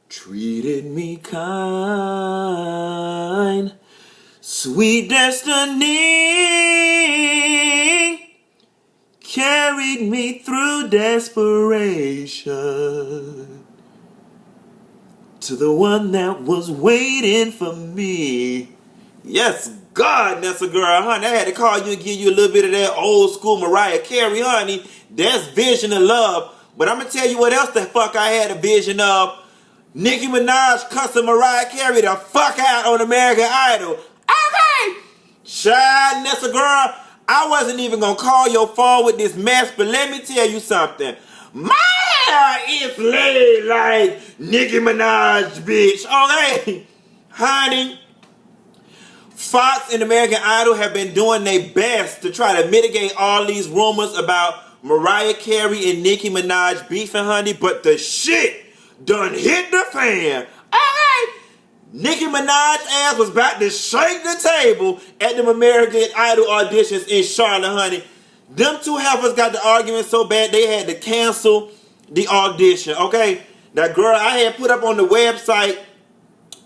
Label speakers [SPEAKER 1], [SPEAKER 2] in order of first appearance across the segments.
[SPEAKER 1] treated me kind. Sweet destiny carried me through desperation to the one that was waiting for me. Yes, God, that's a girl, honey. I had to call you and give you a little bit of that old school Mariah Carey, honey. That's vision of love. But I'm going to tell you what else the fuck I had a vision of. Nicki Minaj cussing Mariah Carey the fuck out on American Idol. Okay. Child, that's a girl. I wasn't even going to call your phone with this mess, but let me tell you something. My hair is laid like Nicki Minaj, bitch. Okay? Honey, Fox and American Idol have been doing their best to try to mitigate all these rumors about Mariah Carey and Nicki Minaj beefing, honey, but the shit done hit the fan. Alright. Nicki Minaj ass was about to shake the table at them American Idol auditions in Charlotte, honey. Them two heifers got the argument so bad they had to cancel the audition, okay? Now, girl, I had put up on the website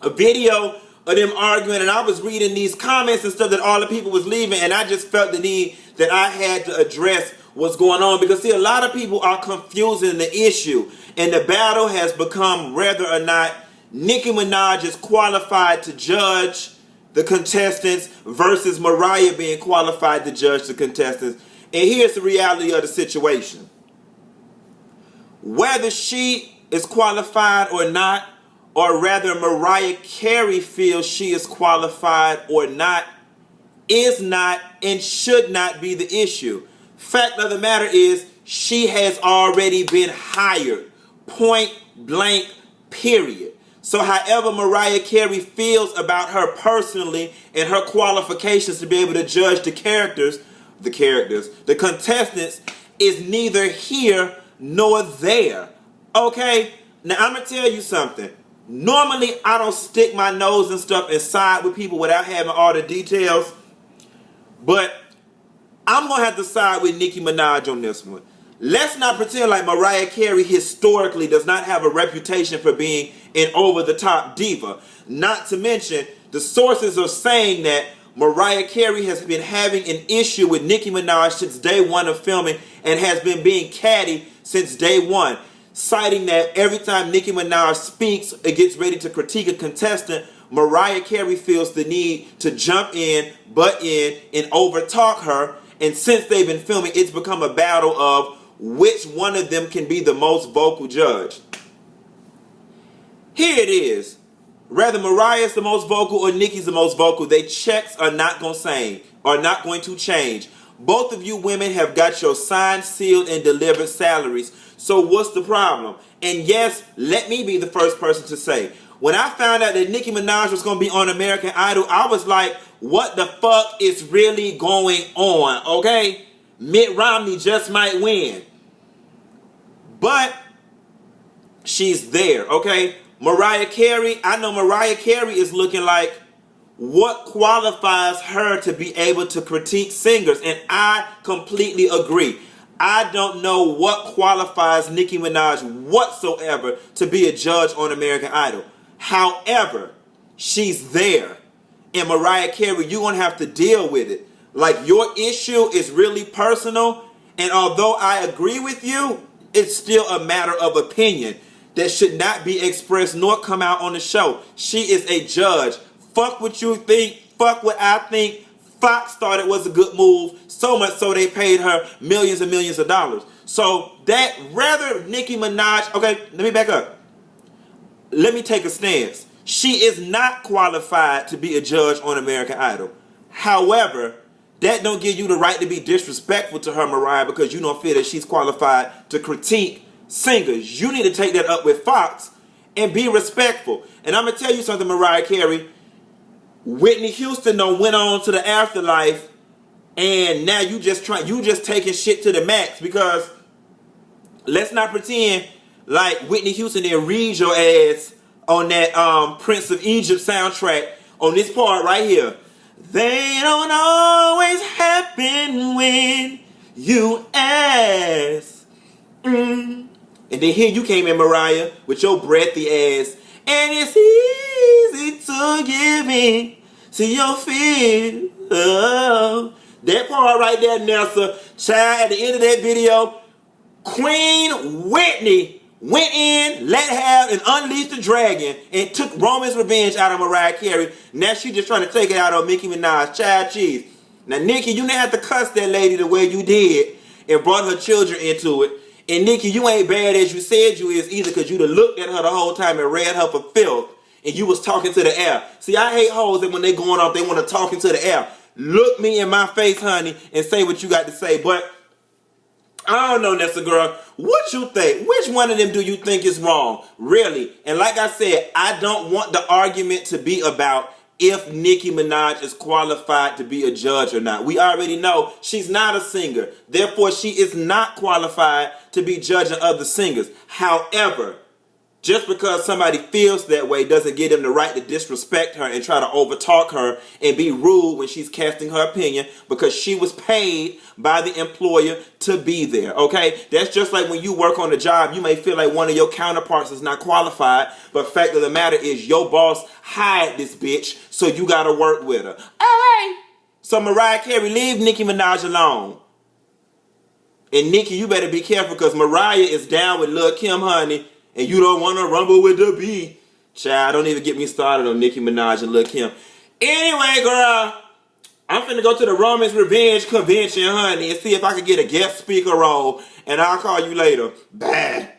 [SPEAKER 1] a video of them arguing, and I was reading these comments and stuff that all the people was leaving, and I just felt the need that I had to address what's going on, because see, a lot of people are confusing the issue, and the battle has become whether or not Nicki Minaj is qualified to judge the contestants versus Mariah being qualified to judge the contestants. And here's the reality of the situation. Whether she is qualified or not, or rather Mariah Carey feels she is qualified or not, is not and should not be the issue. Fact of the matter is, she has already been hired. Point blank, period. So however Mariah Carey feels about her personally and her qualifications to be able to judge the contestants is neither here nor there. Okay? Now I'm going to tell you something. Normally I don't stick my nose and stuff and side with people without having all the details. But I'm going to have to side with Nicki Minaj on this one. Let's not pretend like Mariah Carey historically does not have a reputation for being an over-the-top diva. Not to mention, the sources are saying that Mariah Carey has been having an issue with Nicki Minaj since day one of filming and has been being catty since day one, citing that every time Nicki Minaj speaks or gets ready to critique a contestant, Mariah Carey feels the need to jump in, butt in, and overtalk her. And since they've been filming, it's become a battle of which one of them can be the most vocal judge. Here it is. Whether Mariah's the most vocal or Nicki's the most vocal, they checks are not going to change. Both of you women have got your signed, sealed, and delivered salaries. So what's the problem? And yes, let me be the first person to say, when I found out that Nicki Minaj was going to be on American Idol, I was like, what the fuck is really going on, okay? Mitt Romney just might win. But she's there, okay? Mariah Carey, I know Mariah Carey is looking like what qualifies her to be able to critique singers. And I completely agree. I don't know what qualifies Nicki Minaj whatsoever to be a judge on American Idol. However, she's there. And Mariah Carey, you're going to have to deal with it. Like, your issue is really personal. And although I agree with you, it's still a matter of opinion that should not be expressed nor come out on the show. She is a judge. Fuck what you think. Fuck what I think. Fox thought it was a good move, so much so they paid her millions and millions of dollars. So that, rather Nicki Minaj, okay, let me back up. Let me take a stance. She is not qualified to be a judge on American Idol. However, that don't give you the right to be disrespectful to her, Mariah, because you don't feel that she's qualified to critique singers. You need to take that up with Fox and be respectful. And I'm going to tell you something, Mariah Carey. Whitney Houston done went on to the afterlife, and now you just taking shit to the max, because let's not pretend like Whitney Houston didn't read your ass on that Prince of Egypt soundtrack on this part right here. They don't always happen when you ask. And then here you came in, Mariah, with your breathy ass And it's easy to give in to your fear. Oh. That part right there, Nelson. Child, at the end of that video, Queen Whitney went in, let have, and unleashed the dragon, and took Roman's revenge out of Mariah Carey. Now she just trying to take it out on Nicki Minaj. Child cheese. Now, Nikki, you didn't have to cuss that lady the way you did and brought her children into it. And Nikki, you ain't bad as you said you is either, because you'd have looked at her the whole time and read her for filth, and you was talking to the air. See, I hate hoes that when they going off, they want to talk into the air. Look me in my face, honey, and say what you got to say. But I don't know, Nessa girl. What you think? Which one of them do you think is wrong? Really? And like I said, I don't want the argument to be about if Nicki Minaj is qualified to be a judge or not. We already know she's not a singer. Therefore, she is not qualified to be judging other singers. However, just because somebody feels that way doesn't give them the right to disrespect her and try to overtalk her and be rude when she's casting her opinion, because she was paid by the employer to be there, okay? That's just like when you work on a job, you may feel like one of your counterparts is not qualified, but fact of the matter is your boss hired this bitch, so you gotta work with her. All right. So Mariah Carey, leave Nicki Minaj alone. And Nikki, you better be careful, because Mariah is down with Lil' Kim, honey. And you don't want to rumble with the beat. Child, don't even get me started on Nicki Minaj and Lil' Kim. Anyway, girl, I'm finna go to the Roman's Revenge Convention, honey, and see if I can get a guest speaker role. And I'll call you later. Bye.